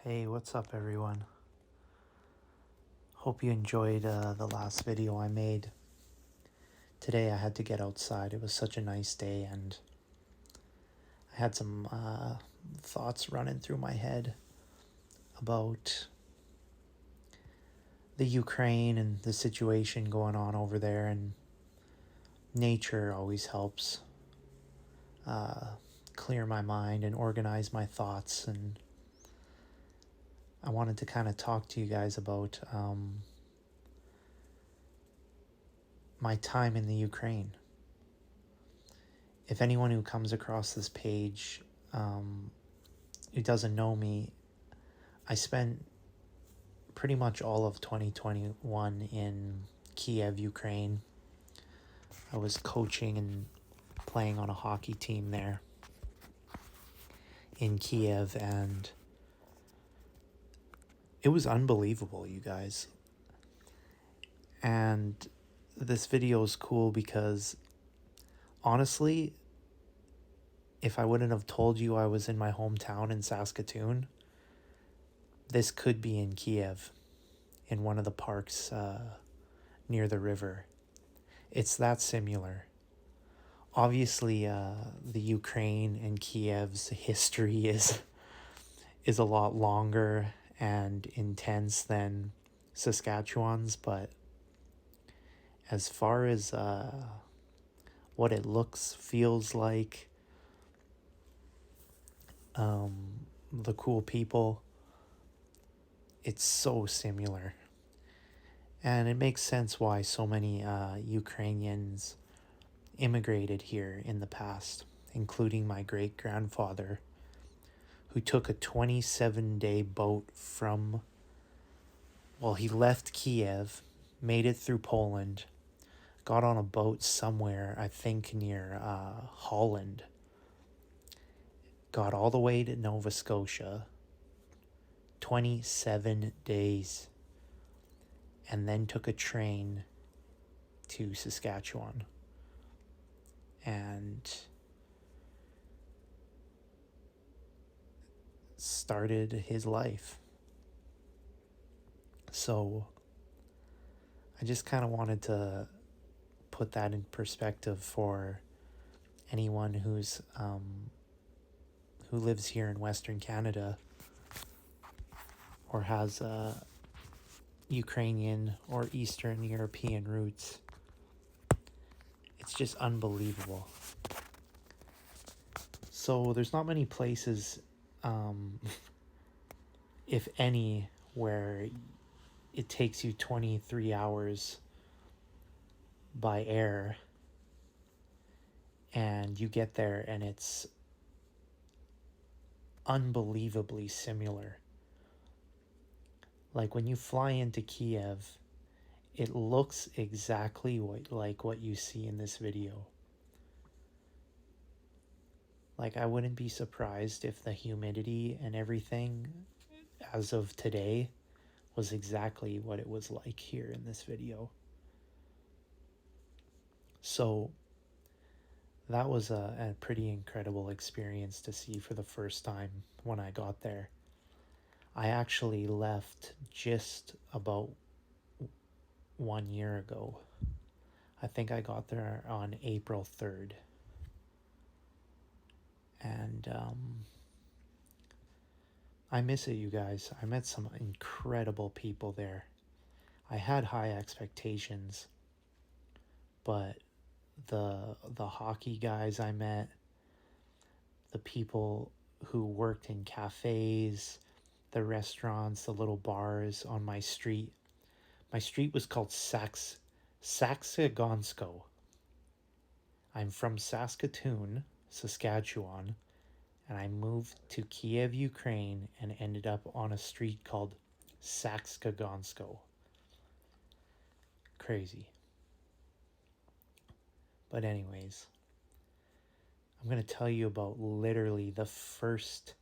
Hey, what's up everyone? Hope you enjoyed the last video I made. Today I had to get outside. It was such a nice day and I had some thoughts running through my head about the Ukraine and the situation going on over there, and nature always helps clear my mind and organize my thoughts. And I wanted to kind of talk to you guys about my time in the Ukraine. If anyone who comes across this page who doesn't know me, I spent pretty much all of 2021 in Kyiv, Ukraine. I was coaching and playing on a hockey team there in Kyiv, and it was unbelievable, you guys. And this video is cool because honestly, if I wouldn't have told you I was in my hometown in Saskatoon, this could be in Kyiv, in one of the parks near the river. It's that similar. Obviously, the Ukraine and Kyiv's history is a lot longer and intense than Saskatchewan's, but as far as what it looks, feels like, the cool people, it's so similar. And it makes sense why so many Ukrainians immigrated here in the past, including my great-grandfather, who took a 27-day boat from, well, he left Kyiv, made it through Poland, got on a boat somewhere, I think near Holland, got all the way to Nova Scotia, 27 days, and then took a train to Saskatchewan and started his life. So I just kind of wanted to put that in perspective for anyone who's who lives here in Western Canada or has Ukrainian or Eastern European roots. It's just unbelievable. So there's not many places, if any, where it takes you 23 hours by air and you get there and it's unbelievably similar. Like when you fly into Kyiv, it looks exactly like what you see in this video. Like, I wouldn't be surprised if the humidity and everything as of today was exactly what it was like here in this video. So that was a pretty incredible experience to see for the first time when I got there. I actually left just about 1 year ago. I think I got there on April 3rd. And I miss it, you guys. I met some incredible people there. I had high expectations, but the hockey guys I met, the people who worked in cafes, the restaurants, the little bars on my street. My street was called Saskagonsko. I'm from Saskatoon, Saskatchewan, and I moved to Kyiv, Ukraine, and ended up on a street called Saskagonsko. Crazy. But anyways, I'm going to tell you about literally the first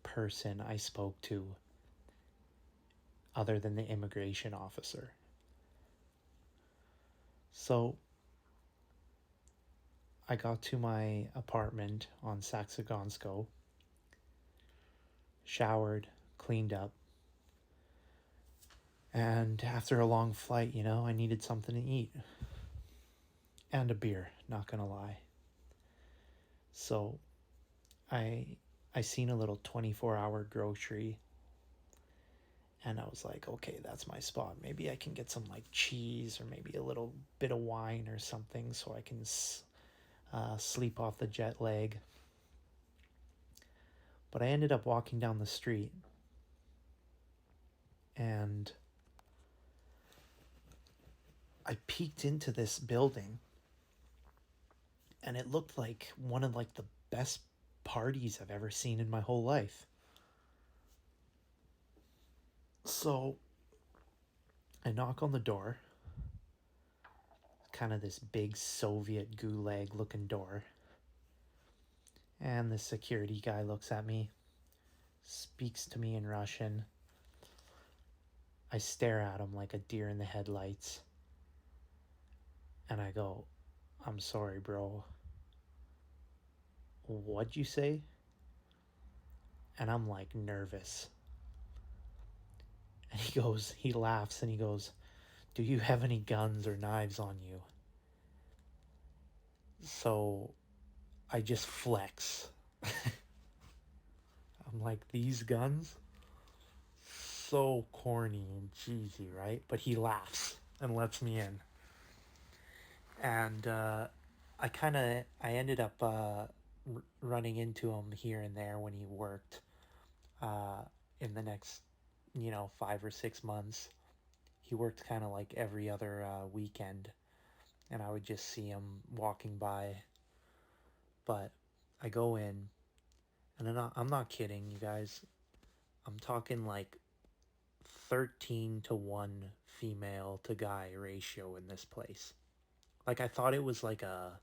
person I spoke to other than the immigration officer. So I got to my apartment on Saskagonsko, showered, cleaned up. And after a long flight, you know, I needed something to eat. And a beer, not gonna lie. So I I seen a little 24-hour grocery, and I was like, okay, that's my spot. Maybe I can get some like cheese or maybe a little bit of wine or something so I can sleep off the jet lag. But I ended up walking down the street, and I peeked into this building, and it looked like one of like the best parties I've ever seen in my whole life. So I knock on the door, kind of this big Soviet gulag looking door. And the security guy looks at me, speaks to me in Russian. I stare at him like a deer in the headlights. And I go, I'm sorry, bro. What'd you say? And I'm like nervous. And he laughs and he goes, do you have any guns or knives on you? So I just flex. I'm like, these guns? So corny and cheesy, right? But he laughs and lets me in. And I ended up running into him here and there when he worked in the next, 5 or 6 months. He worked kind of like every other weekend, and I would just see him walking by. But I go in, and I'm not kidding, you guys. I'm talking like 13 to 1 female to guy ratio in this place. Like I thought it was like a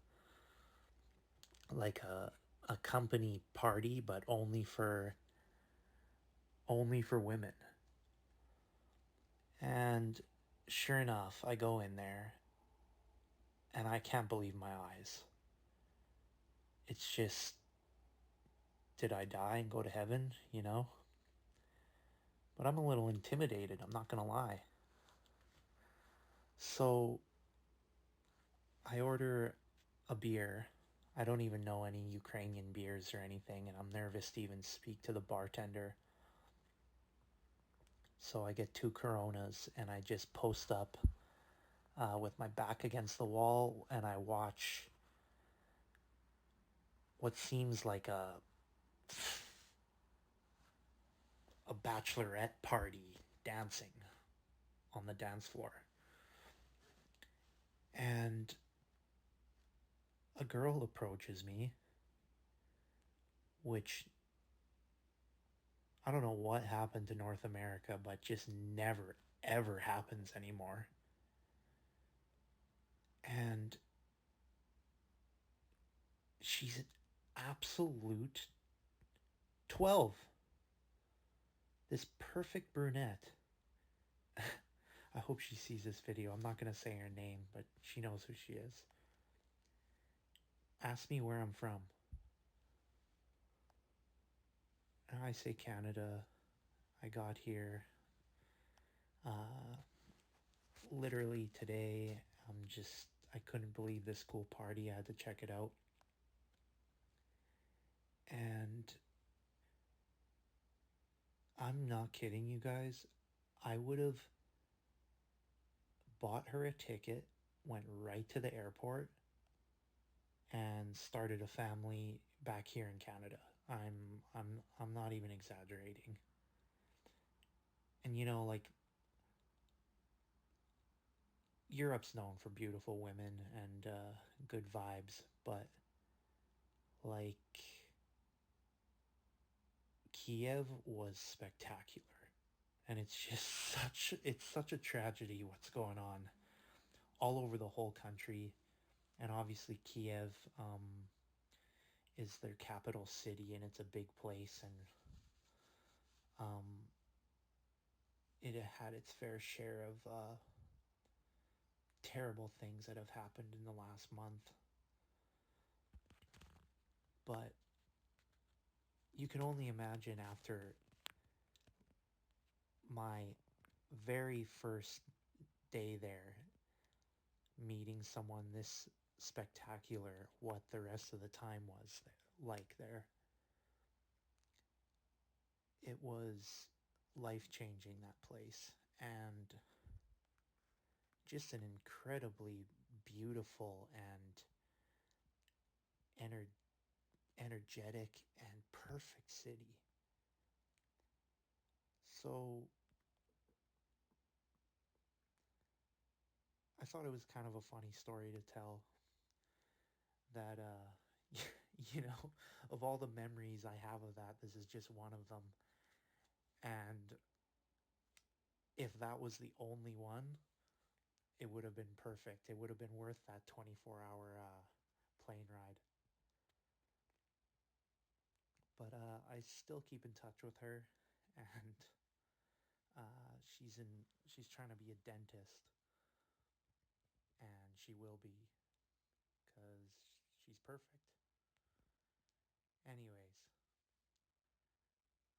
company party, but only for women. And sure enough, I go in there and I can't believe my eyes. It's just, did I die and go to heaven, you know? But I'm a little intimidated, I'm not gonna lie. So I order a beer. I don't even know any Ukrainian beers or anything, and I'm nervous to even speak to the bartender. So I get 2 Coronas and I just post up with my back against the wall, and I watch what seems like a bachelorette party dancing on the dance floor. And a girl approaches me, which I don't know what happened to North America, but just never, ever happens anymore. And she's an absolute 12. This perfect brunette. I hope she sees this video. I'm not going to say her name, but she knows who she is. Ask me where I'm from. And I say Canada. I got here literally today. I couldn't believe this cool party. I had to check it out. And I'm not kidding you guys. I would have bought her a ticket, went right to the airport, and started a family back here in Canada. I'm not even exaggerating. And like Europe's known for beautiful women and good vibes, but like Kyiv was spectacular. And it's such a tragedy what's going on all over the whole country. And obviously Kyiv is their capital city, and it's a big place, and it had its fair share of terrible things that have happened in the last month. But you can only imagine after my very first day there, meeting someone this spectacular, what the rest of the time was like there. It was life-changing, that place, and just an incredibly beautiful and ener- energetic and perfect city. So I thought it was kind of a funny story to tell that you know, of all the memories I have of that, this is just one of them. And if that was the only one, it would have been perfect. It would have been worth that 24-hour plane ride. But I still keep in touch with her, and she's trying to be a dentist, and she will be, because she's perfect. Anyways,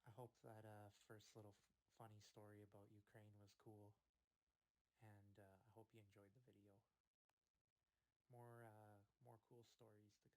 I hope that first little funny story about Ukraine was cool, and I hope you enjoyed the video. More cool stories to come.